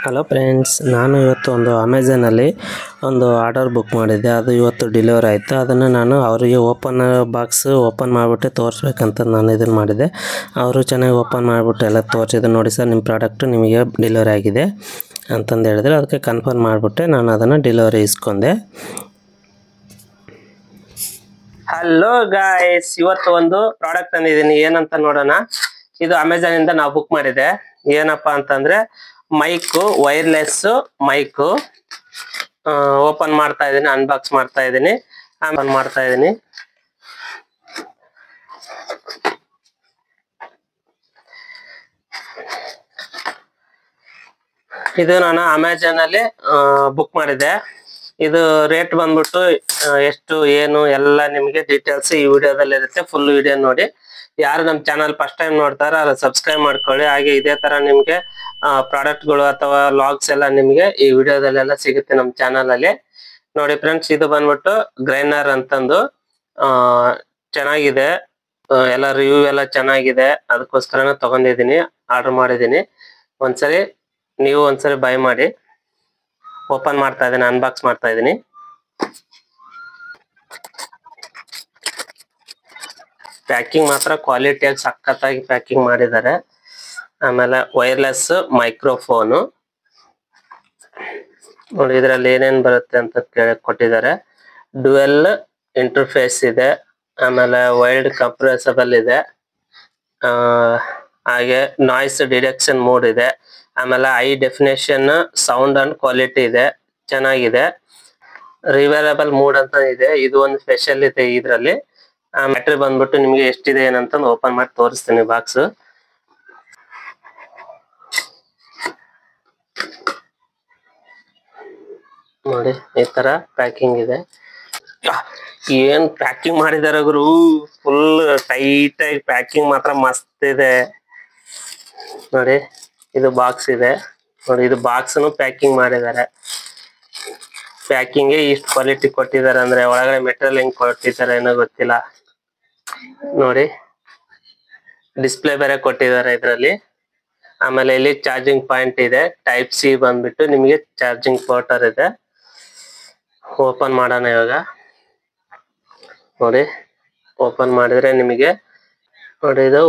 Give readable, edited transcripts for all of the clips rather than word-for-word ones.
Hello friends, ನಾನು ಇವತ್ತು ಒಂದು ಅಮೆಝಾನಲ್ಲಿ ಒಂದು ಆರ್ಡರ್ ಬುಕ್ ಮಾಡಿದ್ದೆ. ಅದು ಇವತ್ತು ಡೆಲಿವರ್ ಆಯಿತು. ಅದನ್ನು ನಾನು ಅವರಿಗೆ ಬಾಕ್ಸ್ ಓಪನ್ ಮಾಡಿಬಿಟ್ಟು ತೋರಿಸ್ಬೇಕಂತ ನಾನು ಇದನ್ನು ಮಾಡಿದೆ. ಅವರು ಚೆನ್ನಾಗಿ ಓಪನ್ ಮಾಡಿಬಿಟ್ಟು ಎಲ್ಲ ತೋರಿಸಿದ್ರು. ನೋಡಿ ಸರ್, ನಿಮ್ಮ ಪ್ರಾಡಕ್ಟು ನಿಮಗೆ ಡೆಲಿವರಿ ಆಗಿದೆ ಅಂತಂದು ಹೇಳಿದ್ರು. ಅದಕ್ಕೆ ಕನ್ಫರ್ಮ್ ಮಾಡಿಬಿಟ್ಟೆ ನಾನು ಅದನ್ನು ಡೆಲಿವರಿ ಇಸ್ಕೊಂಡೆ. ಹಲೋ ಗಾಯ್ಸ್, ಇವತ್ತು ಒಂದು ಪ್ರಾಡಕ್ಟ್ ತಂದಿದ್ದೀನಿ. ಏನಂತ ನೋಡೋಣ. ಇದು ಅಮೆಝಾನ್ ಇಂದ ನಾವು ಬುಕ್ ಮಾಡಿದೆ. ಏನಪ್ಪಾ ಅಂತಂದ್ರೆ ಮೈಕು, ವೈರ್ಲೆಸ್ ಮೈಕು. ಓಪನ್ ಮಾಡ್ತಾ ಇದ್ದೀನಿ, ಅನ್ಬಾಕ್ಸ್ ಮಾಡ್ತಾ ಇದ್ದೀನಿ, ಆನ್ ಮಾಡ್ತಾ ಇದ್ದೀನಿ. ಇದು ನಾನು ಅಮೆಝಾನ್ ಅಲ್ಲಿ ಬುಕ್ ಮಾಡಿದೆ. ಇದು ರೇಟ್ ಬಂದ್ಬಿಟ್ಟು ಎಷ್ಟು ಏನು ಎಲ್ಲ ನಿಮಗೆ ಡೀಟೇಲ್ಸ್ ಈ ವಿಡಿಯೋದಲ್ಲಿ ಇರುತ್ತೆ. ಫುಲ್ ವಿಡಿಯೋ ನೋಡಿ. ಯಾರು ನಮ್ಮ ಚಾನಲ್ ಫಸ್ಟ್ ಟೈಮ್ ನೋಡ್ತಾರ ಅದು ಸಬ್ಸ್ಕ್ರೈಬ್ ಮಾಡ್ಕೊಳ್ಳಿ. ಹಾಗೆ ಇದೇ ತರ ನಿಮ್ಗೆ ಪ್ರಾಡಕ್ಟ್ಗಳು ಅಥವಾ ಲಾಗ್ಸ್ ಎಲ್ಲ ನಿಮ್ಗೆ ಈ ವಿಡಿಯೋದಲ್ಲೆಲ್ಲ ಸಿಗುತ್ತೆ ನಮ್ಮ ಚಾನಲ್ ಅಲ್ಲಿ. ನೋಡಿ ಫ್ರೆಂಡ್ಸ್, ಇದು ಬಂದ್ಬಿಟ್ಟು ಗ್ರೈಂಡರ್ ಅಂತಂದು ಚೆನ್ನಾಗಿದೆ. ಎಲ್ಲ ರಿವ್ಯೂ ಎಲ್ಲ ಚೆನ್ನಾಗಿದೆ. ಅದಕ್ಕೋಸ್ಕರನೇ ತಗೊಂಡಿದ್ದೀನಿ, ಆರ್ಡರ್ ಮಾಡಿದ್ದೀನಿ. ಒಂದ್ಸರಿ ನೀವು ಒಂದ್ಸರಿ ಬೈ ಮಾಡಿ. ಓಪನ್ ಮಾಡ್ತಾ ಇದ್ದೀನಿ, ಅನ್ಬಾಕ್ಸ್ ಮಾಡ್ತಾ ಇದ್ದೀನಿ. ಪ್ಯಾಕಿಂಗ್ ಮಾತ್ರ ಕ್ವಾಲಿಟಿಯಾಗಿ ಸಖತ್ತಾಗಿ ಪ್ಯಾಕಿಂಗ್ ಮಾಡಿದ್ದಾರೆ. ಆಮೇಲೆ ವೈರ್ಲೆಸ್ ಮೈಕ್ರೋಫೋನು ನೋಡಿ, ಇದರಲ್ಲಿ ಏನೇನ್ ಬರುತ್ತೆ ಅಂತ ಕೊಟ್ಟಿದ್ದಾರೆ. ಡ್ಯುಯಲ್ ಇಂಟರ್ಫೇಸ್ ಇದೆ, ಆಮೇಲೆ ವೈರ್ಡ್ ಕಂಪ್ರೆಸಬಲ್ ಇದೆ, ಹಾಗೆ ನಾಯ್ಸ್ ಡಿಟೆಕ್ಷನ್ ಮೋಡ್ ಇದೆ, ಆಮೇಲೆ high definition sound and quality ಇದೆ, ಚೆನ್ನಾಗಿದೆ. ರಿವೇರಬಲ್ ಮೋಡ್ ಅಂತ ಇದೆ, ಇದು ಒಂದು ಸ್ಪೆಷಲ್ ಇದೆ ಇದರಲ್ಲಿ. ಬ್ಯಾಟ್ರಿ ಬಂದ್ಬಿಟ್ಟು ನಿಮ್ಗೆ ಎಷ್ಟಿದೆ ಏನಂತ ಓಪನ್ ಮಾಡಿ ತೋರಿಸ್ತೀನಿ ಬಾಕ್ಸ್. ನೋಡಿ, ಈ ತರ ಪ್ಯಾಕಿಂಗ್ ಇದೆ. ಏನ್ ಪ್ಯಾಕಿಂಗ್ ಮಾಡಿದಾರೆ ಗುರು, ಫುಲ್ ಟೈಟ್ ಆಗಿ ಪ್ಯಾಕಿಂಗ್ ಮಾತ್ರ ಮಸ್ತ್ ಇದೆ. ನೋಡಿ, ಇದು ಬಾಕ್ಸ್ ಇದೆ. ನೋಡಿ, ಇದು ಬಾಕ್ಸ್ ಪ್ಯಾಕಿಂಗ್ ಮಾಡಿದ್ದಾರೆ. ಪ್ಯಾಕಿಂಗ್ ಇಷ್ಟು ಕ್ವಾಲಿಟಿ ಕೊಟ್ಟಿದ್ದಾರೆ ಅಂದ್ರೆ ಒಳಗಡೆ ಮೆಟೀರಿಯಲ್ ಹೆಂಗ್ ಕೊಟ್ಟಿದ್ದಾರೆ ಏನೋ ಗೊತ್ತಿಲ್ಲ. ನೋಡಿ, ಡಿಸ್ಪ್ಲೇ ಬೇರೆ ಕೊಟ್ಟಿದ್ದಾರೆ ಇದರಲ್ಲಿ. ಆಮೇಲೆ ಇಲ್ಲಿ ಚಾರ್ಜಿಂಗ್ ಪಾಯಿಂಟ್ ಇದೆ. ಟೈಪ್ ಸಿ ಬಂದ್ಬಿಟ್ಟು ನಿಮಗೆ ಚಾರ್ಜಿಂಗ್ ಪೋರ್ಟರ್ ಇದೆ. ಓಪನ್ ಮಾಡೋಣ ಇವಾಗ. ನೋಡಿ, ಓಪನ್ ಮಾಡಿದ್ರೆ ನಿಮಗೆ ನೋಡಿ, ಇದು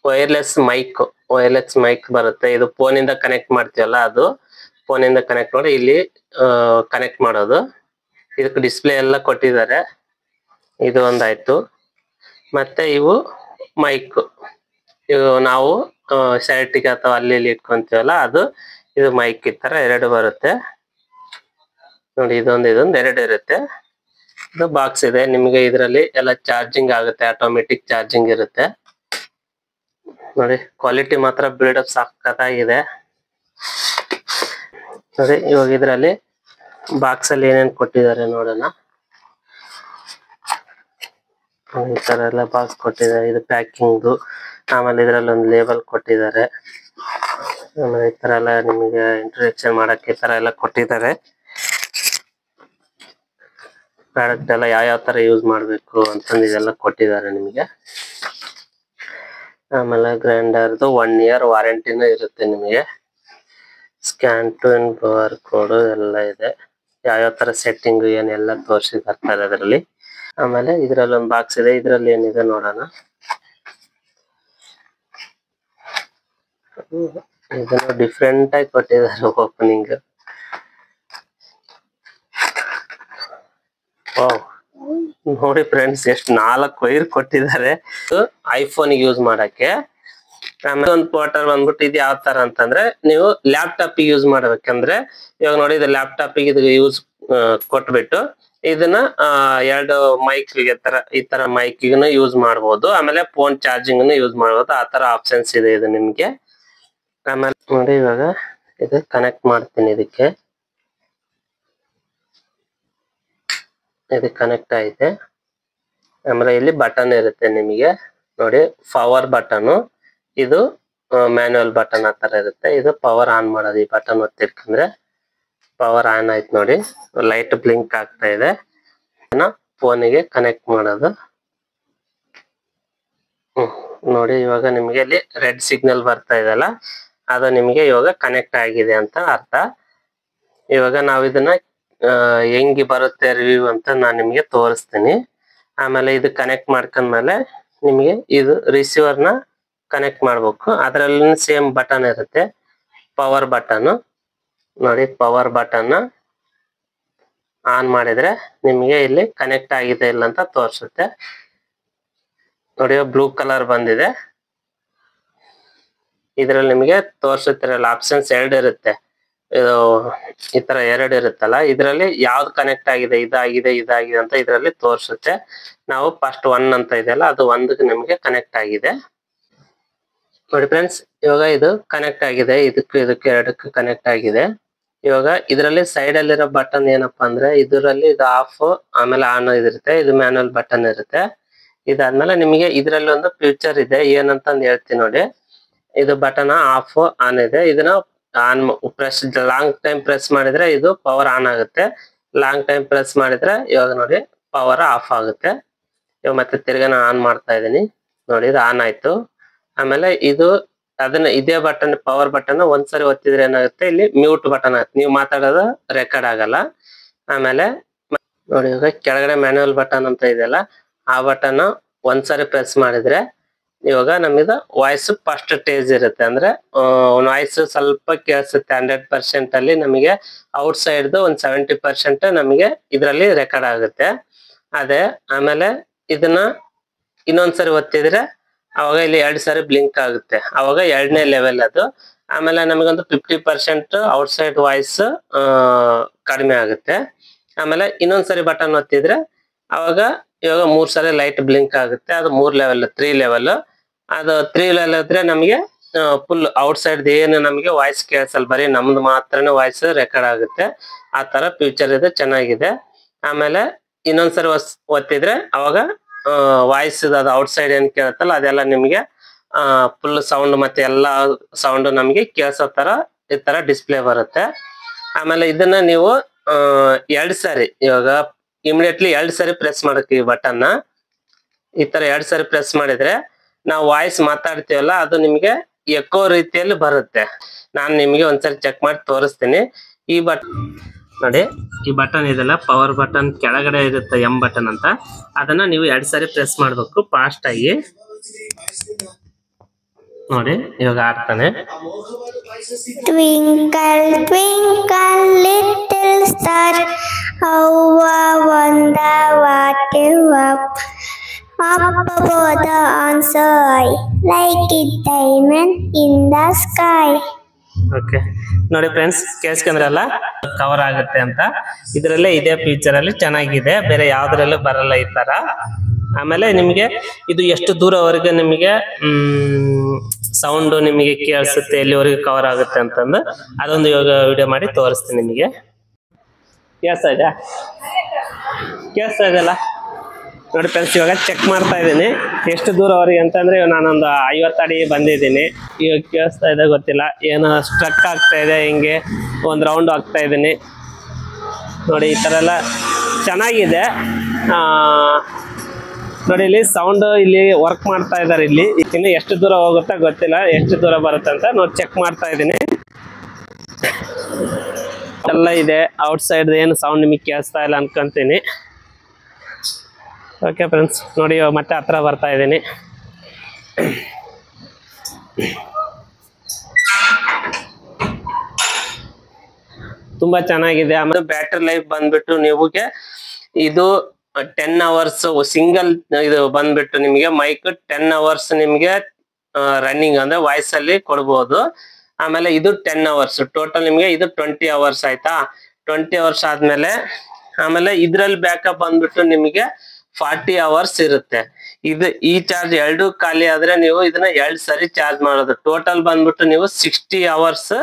ವೈರ್ಲೆಸ್ ಮೈಕ್ ಬರುತ್ತೆ. ಇದು ಫೋನಿಂದ ಕನೆಕ್ಟ್ ಮಾಡ್ತೀವಲ್ಲ, ಅದು ಫೋನಿಂದ ಕನೆಕ್ಟ್ ಮಾಡಿ ಇಲ್ಲಿ ಕನೆಕ್ಟ್ ಮಾಡೋದು. ಇದಕ್ಕೆ ಡಿಸ್ಪ್ಲೇ ಎಲ್ಲ ಕೊಟ್ಟಿದ್ದಾರೆ. ಇದು ಒಂದಾಯ್ತು. ಮತ್ತೆ ಇವು ಮೈಕ್, ಇವು ನಾವು ಶರ್ಟಿಗೆ ಅಥವಾ ಅಲ್ಲಿ ಇಲ್ಲಿ ಇಟ್ಕೊಂತೀವಲ್ಲ ಅದು. ಇದು ಮೈಕ್ ಈ ತರ ಎರಡು ಬರುತ್ತೆ. ನೋಡಿ, ಇದೊಂದು ಎರಡು ಇರುತ್ತೆ. ಇದು ಬಾಕ್ಸ್ ಇದೆ. ನಿಮಗೆ ಇದರಲ್ಲಿ ಎಲ್ಲ ಚಾರ್ಜಿಂಗ್ ಆಗುತ್ತೆ, ಆಟೋಮೆಟಿಕ್ ಚಾರ್ಜಿಂಗ್ ಇರುತ್ತೆ. ನೋಡಿ, ಕ್ವಾಲಿಟಿ ಮಾತ್ರ ಬಿಲ್ಡಪ್ ಸಖತ್ತಾಗಿದೆ. ನೋಡಿ, ಇವಾಗ ಇದರಲ್ಲಿ ಬಾಕ್ಸ್ ಅಲ್ಲಿ ಏನೇನ್ ಕೊಟ್ಟಿದ್ದಾರೆ ನೋಡೋಣ. ಈ ತರ ಎಲ್ಲ ಬಾಕ್ಸ್ ಕೊಟ್ಟಿದ್ದಾರೆ. ಇದು ಪ್ಯಾಕಿಂಗ್. ಆಮೇಲೆ ಇದರಲ್ಲಿ ಒಂದು ಲೇಬಲ್ ಕೊಟ್ಟಿದ್ದಾರೆ. ಆಮೇಲೆ ಈ ತರ ಎಲ್ಲ ನಿಮಗೆ ಇಂಟ್ರೊಡಕ್ಷನ್ ಮಾಡಕ್ಕೆ ಈ ತರ ಎಲ್ಲ ಕೊಟ್ಟಿದ್ದಾರೆ. ಪ್ರಾಡಕ್ಟ್ ಎಲ್ಲ ಯಾವ ತರ ಯೂಸ್ ಮಾಡ್ಬೇಕು ಅಂತಂದು ಇದೆಲ್ಲ ಕೊಟ್ಟಿದ್ದಾರೆ ನಿಮಗೆ. ಆಮೇಲೆ ಗ್ರೈಂಡರ್ದು 1 year ವಾರಂಟಿನೂ ಇರುತ್ತೆ ನಿಮಗೆ. ಸ್ಕ್ಯಾನ್ ಟು ಬಾರ್ ಕೋಡ್ ಎಲ್ಲ ಇದೆ. ಯಾವ ತರ ಸೆಟ್ಟಿಂಗ್ ಏನೆಲ್ಲ ತೋರಿಸಿ ಬರ್ತಾರೆ ಅದರಲ್ಲಿ. ಆಮೇಲೆ ಇದ್ರಲ್ಲಿ ಒಂದು ಬಾಕ್ಸ್ ಇದೆ. ಇದ್ರಲ್ಲಿ ಏನಿದೆ ನೋಡೋಣ. ಇದನ್ನು ಡಿಫ್ರೆಂಟ್ ಆಗಿ ಕೊಟ್ಟಿದ್ದಾರೆ ಓಪನಿಂಗ್. ನೋಡಿ ಫ್ರೆಂಡ್ಸ್, ಎಷ್ಟು 4 ವೈರ್ ಕೊಟ್ಟಿದ್ದಾರೆ ಐಫೋನ್ ಯೂಸ್ ಮಾಡಕ್ಕೆ. ಆಮೇಲೆ ಒಂದು ಪೋರ್ಟರ್ ಬಂದ್ಬಿಟ್ಟು ಇದು ಯಾವ ತರ ಅಂತಂದ್ರೆ, ನೀವು ಲ್ಯಾಪ್ಟಾಪ್ ಯೂಸ್ ಮಾಡ್ಬೇಕಂದ್ರೆ ಇವಾಗ ನೋಡಿ, ಇದು ಲ್ಯಾಪ್ಟಾಪ್ ಇದು ಯೂಸ್ ಕೊಟ್ಬಿಟ್ಟು ಇದನ್ನ 2 ಮೈಕ್ ಈ ತರ ಮೈಕ್ ಯೂಸ್ ಮಾಡ್ಬೋದು. ಆಮೇಲೆ ಫೋನ್ ಚಾರ್ಜಿಂಗ್ ಯೂಸ್ ಮಾಡ್ಬೋದು. ಆ ತರ ಆಪ್ಷನ್ಸ್ ಇದೆ ಇದು ನಿಮ್ಗೆ. ಆಮೇಲೆ ನೋಡಿ, ಇವಾಗ ಇದು ಕನೆಕ್ಟ್ ಮಾಡ್ತೀನಿ. ಇದಕ್ಕೆ ಇದು ಕನೆಕ್ಟ್ ಆಯ್ತೆ. ಆಮೇಲೆ ಇಲ್ಲಿ ಬಟನ್ ಇರುತ್ತೆ ನಿಮಗೆ. ನೋಡಿ, ಪವರ್ ಬಟನ್, ಇದು ಮ್ಯಾನ್ಯುವಲ್ ಬಟನ್ ಆ ತರ ಇರುತ್ತೆ. ಇದು ಪವರ್ ಆನ್ ಮಾಡೋದು. ಈ ಬಟನ್ ಒತ್ತಿಟ್ಕೊಂಡ್ರೆ ಪವರ್ ಆನ್ ಆಯ್ತು. ನೋಡಿ, ಲೈಟ್ ಬ್ಲಿಂಕ್ ಆಗ್ತಾ ಇದೆ. ಫೋನಿಗೆ ಕನೆಕ್ಟ್ ಮಾಡೋದು. ನೋಡಿ, ಇವಾಗ ನಿಮ್ಗೆ ಇಲ್ಲಿ ರೆಡ್ ಸಿಗ್ನಲ್ ಬರ್ತಾ ಇದೆಲ್ಲ, ಅದು ನಿಮಗೆ ಇವಾಗ ಕನೆಕ್ಟ್ ಆಗಿದೆ ಅಂತ ಅರ್ಥ. ಇವಾಗ ನಾವು ಇದನ್ನ ಹೆಂಗೆ ಬರುತ್ತೆ ರಿವ್ಯೂ ಅಂತ ನಾನು ನಿಮಗೆ ತೋರಿಸ್ತೀನಿ. ಆಮೇಲೆ ಇದು ಕನೆಕ್ಟ್ ಮಾಡ್ಕೊಂಡ್ಮೇಲೆ ನಿಮಗೆ ಇದು ರಿಸೀವರ್ನ ಕನೆಕ್ಟ್ ಮಾಡ್ಬೇಕು. ಅದರಲ್ಲಿ ಸೇಮ್ ಬಟನ್ ಇರುತ್ತೆ, ಪವರ್ ಬಟನ್. ನೋಡಿ, ಪವರ್ ಬಟನ್ ಆನ್ ಮಾಡಿದ್ರೆ ನಿಮಗೆ ಇಲ್ಲಿ ಕನೆಕ್ಟ್ ಆಗಿದೆ ಇಲ್ಲ ಅಂತ ತೋರಿಸುತ್ತೆ. ನೋಡಿ, ಬ್ಲೂ ಕಲರ್ ಬಂದಿದೆ. ಇದರಲ್ಲಿ ನಿಮಗೆ ತೋರಿಸುತ್ತಿರಲ್ಲ ಆಪ್ಷನ್ಸ್ 2 ಇರುತ್ತೆ. ಇದು ಈ ತರ 2 ಇರುತ್ತಲ್ಲ, ಇದರಲ್ಲಿ ಯಾವ್ದು ಕನೆಕ್ಟ್ ಆಗಿದೆ, ಇದಾಗಿದೆ ಅಂತ ಇದರಲ್ಲಿ ತೋರಿಸುತ್ತೆ. ನಾವು ಫಸ್ಟ್ 1 ಅಂತ ಇದೆಯಲ್ಲ, ಅದು 1ಗೆ ನಿಮಗೆ ಕನೆಕ್ಟ್ ಆಗಿದೆ. ನೋಡಿ ಫ್ರೆಂಡ್ಸ್, ಇವಾಗ ಇದು ಕನೆಕ್ಟ್ ಆಗಿದೆ. ಇದಕ್ಕೆ 2ಕ್ಕೆ ಕನೆಕ್ಟ್ ಆಗಿದೆ. ಇವಾಗ ಇದರಲ್ಲಿ ಸೈಡ್ ಅಲ್ಲಿರೋ ಬಟನ್ ಏನಪ್ಪಾ ಅಂದ್ರೆ, ಇದರಲ್ಲಿ ಇದು ಆಫ್ ಆಮೇಲೆ ಆನ್ ಇರುತ್ತೆ. ಇದು ಮ್ಯಾನುವಲ್ ಬಟನ್ ಇರುತ್ತೆ. ಇದಾದ್ಮೇಲೆ ನಿಮಗೆ ಇದರಲ್ಲಿ ಒಂದು ಫ್ಯೂಚರ್ ಇದೆ, ಏನಂತಂದು ಹೇಳ್ತೀನಿ ನೋಡಿ. ಇದು ಬಟನ್ ಆಫ್ ಆನ್ ಇದೆ. ಇದನ್ನ on press long time press ಮಾಡಿದ್ರೆ ಇದು ಪವರ್ ಆನ್ ಆಗುತ್ತೆ. ಲಾಂಗ್ ಟೈಮ್ ಪ್ರೆಸ್ ಮಾಡಿದ್ರೆ ಇವಾಗ ನೋಡಿ ಪವರ್ ಆಫ್ ಆಗುತ್ತೆ. ಇವಾಗ ಮತ್ತೆ ತಿರ್ಗಾ ನಾನು ಆನ್ ಮಾಡ್ತಾ ಇದ್ದೀನಿ. ನೋಡಿ, ಇದು ಆನ್ ಆಯ್ತು. ಆಮೇಲೆ ಇದು ಅದನ್ನ ಇದೇ ಬಟನ್, ಪವರ್ ಬಟನ್ ಒಂದ್ಸರಿ ಒತ್ತಿದ್ರೆ ಏನಾಗುತ್ತೆ, ಇಲ್ಲಿ ಮ್ಯೂಟ್ ಬಟನ್ ಆಗುತ್ತೆ. ನೀವು ಮಾತಾಡೋದು ರೆಕಾರ್ಡ್ ಆಗಲ್ಲ. ಆಮೇಲೆ ನೋಡಿ, ಇವಾಗ ಕೆಳಗಡೆ ಮ್ಯಾನ್ಯುವಲ್ ಬಟನ್ ಅಂತ ಇದೆಯಲ್ಲ, ಆ ಬಟನ್ ಒಂದ್ಸರಿ ಪ್ರೆಸ್ ಮಾಡಿದ್ರೆ ಇವಾಗ ನಮಗೆ ವಾಯ್ಸ್ ಫಸ್ಟ್ ಸ್ಟೇಜ್ ಇರುತ್ತೆ. ಅಂದ್ರೆ ವಾಯ್ಸ್ ಸ್ವಲ್ಪ ಕೇಳಿಸುತ್ತೆ. 100% ಅಲ್ಲಿ ನಮಗೆ ಔಟ್ ಸೈಡ್ ಒಂದು 70% ನಮಗೆ ಇದರಲ್ಲಿ ರೆಕಾರ್ಡ್ ಆಗುತ್ತೆ. ಅದೇ ಆಮೇಲೆ ಇದನ್ನ ಇನ್ನೊಂದ್ಸರಿ ಒತ್ತಿದ್ರೆ ಅವಾಗ ಇಲ್ಲಿ 2 ಸಾರಿ ಬ್ಲಿಂಕ್ ಆಗುತ್ತೆ. ಅವಾಗ 2ನೇ ಲೆವೆಲ್ ಅದು. ಆಮೇಲೆ ನಮಗೊಂದು 50% ಔಟ್ ಸೈಡ್ ವಾಯ್ಸ್ ಕಡಿಮೆ ಆಗುತ್ತೆ. ಆಮೇಲೆ ಇನ್ನೊಂದ್ಸರಿ ಬಟನ್ ಒತ್ತಿದ್ರೆ ಅವಾಗ ಇವಾಗ 3 ಸಾರಿ ಲೈಟ್ ಬ್ಲಿಂಕ್ ಆಗುತ್ತೆ. ಅದು 3 ಲೆವೆಲ್, 3 ಲೆವೆಲ್. ಅದು 3 ಲೆವೆಲ್ ಇದ್ರೆ ನಮಗೆ ಫುಲ್ ಔಟ್ ಸೈಡ್ ಏನು ನಮಗೆ ವಾಯ್ಸ್ ಕೇಳಿಸಲ್ಲ, ಬರೀ ನಮ್ದು ಮಾತ್ರನೇ ವಾಯ್ಸ್ ರೆಕಾರ್ಡ್ ಆಗುತ್ತೆ. ಆ ತರ ಫ್ಯೂಚರ್ ಇದೆ, ಚೆನ್ನಾಗಿದೆ. ಆಮೇಲೆ ಇನ್ನೊಂದ್ಸರಿ ಒತ್ತಿದ್ರೆ ಅವಾಗ ವಾಯ್ಸ್ ಅದು ಔಟ್ ಸೈಡ್ ಏನ್ ಕೇಳುತ್ತಲ್ಲ ಅದೆಲ್ಲ ನಿಮಗೆ ಫುಲ್ ಸೌಂಡ್ ಮತ್ತೆ ಎಲ್ಲಾ ಸೌಂಡ್ ನಮಗೆ ಕೇಳಿಸೋ ತರ ಈ ತರ ಡಿಸ್ಪ್ಲೇ ಬರುತ್ತೆ. ಆಮೇಲೆ ಇದನ್ನ ನೀವು 2 ಸಾರಿ, ಇವಾಗ ಇಮಿಡಿಯೇಟ್ಲಿ 2 ಸಾರಿ ಪ್ರೆಸ್ ಮಾಡಕ್ಕೆ ಈ ಬಟನ್ ಈ ತರ 2 ಸಾರಿ ಪ್ರೆಸ್ ಮಾಡಿದ್ರೆ ನಾವು ವಾಯ್ಸ್ ಮಾತಾಡ್ತೀವಲ್ಲ ಅದು ನಿಮಗೆ ಎಕೋ ರೀತಿಯಲ್ಲಿ ಬರುತ್ತೆ. ನಾನು ನಿಮಗೆ ಒಂದ್ಸರಿ ಚೆಕ್ ಮಾಡಿ ತೋರಿಸ್ತೀನಿ. ಈ ಬಟನ್ ನೋಡಿ, ಈ ಬಟನ್ ಇದೆಲ್ಲ ಪವರ್ ಬಟನ್ ಕೆಳಗಡೆ ಇರುತ್ತೆ, ಎಂ ಬಟನ್ ಅಂತ. ಅದನ್ನ ನೀವು 2 ಸಾರಿ ಪ್ರೆಸ್ ಮಾಡ್ಬೇಕು ಫಾಸ್ಟ್ ಆಗಿ. ನೋಡಿ, ಇವಾಗ ಆಡ್ತಾನೆ. Twinkle, twinkle, little star, how I wonder what you are. Up above the sky, like a diamond in the sky. Okay, ನೋಡಿ ಫ್ರೆಂಡ್ಸ್, ಕೇಳಿಸ್ಕೊಂಡ್ರಲ್ಲ, ಕವರ್ ಆಗುತ್ತೆ ಅಂತ. ಇದರಲ್ಲೇ ಇದೇ ಫೀಚರ್ ಅಲ್ಲಿ ಚೆನ್ನಾಗಿದೆ, ಬೇರೆ ಯಾವ್ದ್ರಲ್ಲೂ ಬರಲ್ಲ ಈ ತರ. ಆಮೇಲೆ ನಿಮಗೆ ಇದು ಎಷ್ಟು ದೂರವರೆಗೆ ನಿಮಗೆ ಸೌಂಡ್ ನಿಮಗೆ ಕೇಳಿಸುತ್ತೆ, ಎಲ್ಲಿವರೆಗೆ ಕವರ್ ಆಗುತ್ತೆ ಅಂತಂದು ಅದೊಂದು ಇವಾಗ ವಿಡಿಯೋ ಮಾಡಿ ತೋರಿಸ್ತೀನಿ ನಿಮಗೆ. ಕೇಳಿಸ್ತಾ ಇದೆಯಲ್ಲ ನೋಡಿ ಫ್ರೆಂಡ್ಸ್, ಇವಾಗ ಚೆಕ್ ಮಾಡ್ತಾ ಇದ್ದೀನಿ ಎಷ್ಟು ದೂರವರೆಗೆ ಅಂತಂದ್ರೆ ನಾನೊಂದು 50 ಅಡಿ ಬಂದಿದ್ದೀನಿ. ಇವಾಗ ಕೇಳಿಸ್ತಾ ಇದೆ ಗೊತ್ತಿಲ್ಲ, ಏನೋ ಸ್ಟ್ರಕ್ ಆಗ್ತಾ ಇದೆ, ಹಿಂಗೆ ಒಂದು ರೌಂಡ್ ಆಗ್ತಾ ಇದ್ದೀನಿ. ನೋಡಿ, ಈ ಥರ ಎಲ್ಲ ಚೆನ್ನಾಗಿದೆ. ನೋಡಿ, ಇಲ್ಲಿ ಸೌಂಡ್ ಇಲ್ಲಿ ವರ್ಕ್ ಮಾಡ್ತಾ ಇದ್ದಾರೆ. ಇಲ್ಲಿ ಇನ್ನು ಎಷ್ಟು ದೂರ ಹೋಗುತ್ತಾ ಗೊತ್ತಿಲ್ಲ, ಎಷ್ಟು ದೂರ ಬರುತ್ತೆ ಅಂತ ನೋಡಿ ಚೆಕ್ ಮಾಡ್ತಾ ಇದ್ದೀನಿ. ಎಲ್ಲ ಇದೆ, ಔಟ್ ಸೈಡ್ ಏನು ಸೌಂಡ್ ನಿಮಗೆ ಕೇಳಿಸ್ತಾ ಇಲ್ಲ ಅನ್ಕೊಂತೀನಿ. ಓಕೆ ಫ್ರೆಂಡ್ಸ್, ನೋಡಿ ಮತ್ತೆ ಹತ್ರ ಬರ್ತಾ ಇದ್ದೀನಿ. ತುಂಬಾ ಚೆನ್ನಾಗಿದೆ. ಆಮೇಲೆ ಬ್ಯಾಟರಿ ಲೈಫ್ ಬಂದ್ಬಿಟ್ಟು ನಿಮಗೆ ಇದು 10 ಅವರ್ಸ್ ಸಿಂಗಲ್ ಇದು ಬಂದ್ಬಿಟ್ಟು ನಿಮಗೆ ಮೈಕ್ 10 ಅವರ್ಸ್ ನಿಮಗೆ ರನ್ನಿಂಗ್ ಅಂದ್ರೆ ವಾಯ್ಸ್ ಅಲ್ಲಿ ಕೊಡ್ಬೋದು. ಆಮೇಲೆ ಇದು 10 ಅವರ್ಸ್ ಟೋಟಲ್ ನಿಮಗೆ ಇದು 20 ಅವರ್ಸ್ ಆಯ್ತಾ. 20 ಅವರ್ಸ್ ಆದ್ಮೇಲೆ ಆಮೇಲೆ ಇದ್ರಲ್ಲಿ ಬ್ಯಾಕಪ್ ಬಂದ್ಬಿಟ್ಟು ನಿಮಗೆ 40 ಅವರ್ಸ್ ಇರುತ್ತೆ. ಇದು ಈ ಚಾರ್ಜ್ 2 ಖಾಲಿ ಆದ್ರೆ ನೀವು ಇದನ್ನ 2 ಸರಿ ಚಾರ್ಜ್ ಮಾಡೋದು. ಟೋಟಲ್ ಬಂದ್ಬಿಟ್ಟು ನೀವು 60 ಅವರ್ಸ್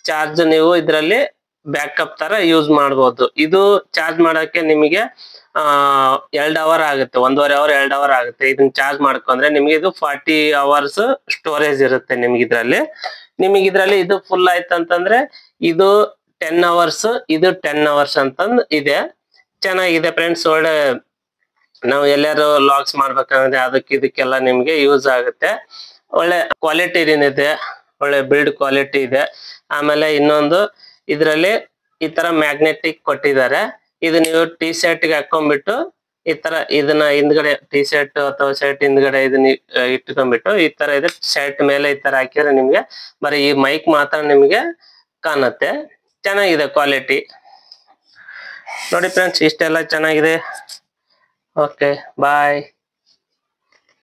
ಚಾರ್ಜ್ ನೀವು ಇದರಲ್ಲಿ ಬ್ಯಾಕಪ್ ತರ ಯೂಸ್ ಮಾಡ್ಬೋದು. ಇದು ಚಾರ್ಜ್ ಮಾಡಕ್ಕೆ ನಿಮಗೆ 2 ಅವರ್ ಆಗುತ್ತೆ, 1.5 ಅವರ್ 2 ಅವರ್ ಆಗುತ್ತೆ. ಇದನ್ನ ಚಾರ್ಜ್ ಮಾಡ್ಕೊಂಡ್ರೆ ನಿಮಗೆ ಇದು 40 ಅವರ್ಸ್ ಸ್ಟೋರೇಜ್ ಇರುತ್ತೆ ನಿಮ್ಗೆ ಇದ್ರಲ್ಲಿ. ನಿಮಗೆ ಇದ್ರಲ್ಲಿ ಇದು ಫುಲ್ ಆಯ್ತು ಅಂತಂದ್ರೆ ಇದು 10 ಅವರ್ಸ್, ಇದು 10 ಅವರ್ಸ್ ಅಂತಂದು ಇದೆ. ಚೆನ್ನಾಗಿದೆ ಫ್ರೆಂಡ್ಸ್, ಒಳ್ಳೆ ನಾವು ಎಲ್ಲಾರು ಲಾಗ್ಸ್ ಮಾಡ್ಬೇಕಂದ್ರೆ ಅದಕ್ಕೆ ಇದಕ್ಕೆಲ್ಲ ನಿಮ್ಗೆ ಯೂಸ್ ಆಗುತ್ತೆ. ಒಳ್ಳೆ ಕ್ವಾಲಿಟಿ ಏನಿದೆ, ಒಳ್ಳೆ ಬಿಲ್ಡ್ ಕ್ವಾಲಿಟಿ ಇದೆ. ಆಮೇಲೆ ಇನ್ನೊಂದು ಇದರಲ್ಲಿ ಈ ತರ ಮ್ಯಾಗ್ನೆಟಿಕ್ ಕೊಟ್ಟಿದ್ದಾರೆ. ಇದು ನೀವು ಟಿ ಶರ್ಟ್ ಗೆ ಹಾಕೊಂಡ್ಬಿಟ್ಟು ಈ ತರ ಇದನ್ನ ಹಿಂದ್ಗಡೆ ಟಿ ಶರ್ಟ್ ಅಥವಾ ಶರ್ಟ್ ಹಿಂದ್ಗಡೆ ಇದನ್ನ ಇಟ್ಕೊಂಡ್ಬಿಟ್ಟು ಈ ತರ ಇದೆ ಶರ್ಟ್ ಮೇಲೆ ಈ ತರ ಹಾಕಿದ್ರೆ ನಿಮ್ಗೆ ಬರೀ ಈ ಮೈಕ್ ಮಾತ್ರ ನಿಮ್ಗೆ ಕಾಣುತ್ತೆ. ಚೆನ್ನಾಗಿದೆ ಕ್ವಾಲಿಟಿ ನೋಡಿ ಫ್ರೆಂಡ್ಸ್, ಇಷ್ಟೆಲ್ಲ ಚೆನ್ನಾಗಿದೆ. ಓಕೆ ಬಾಯ್.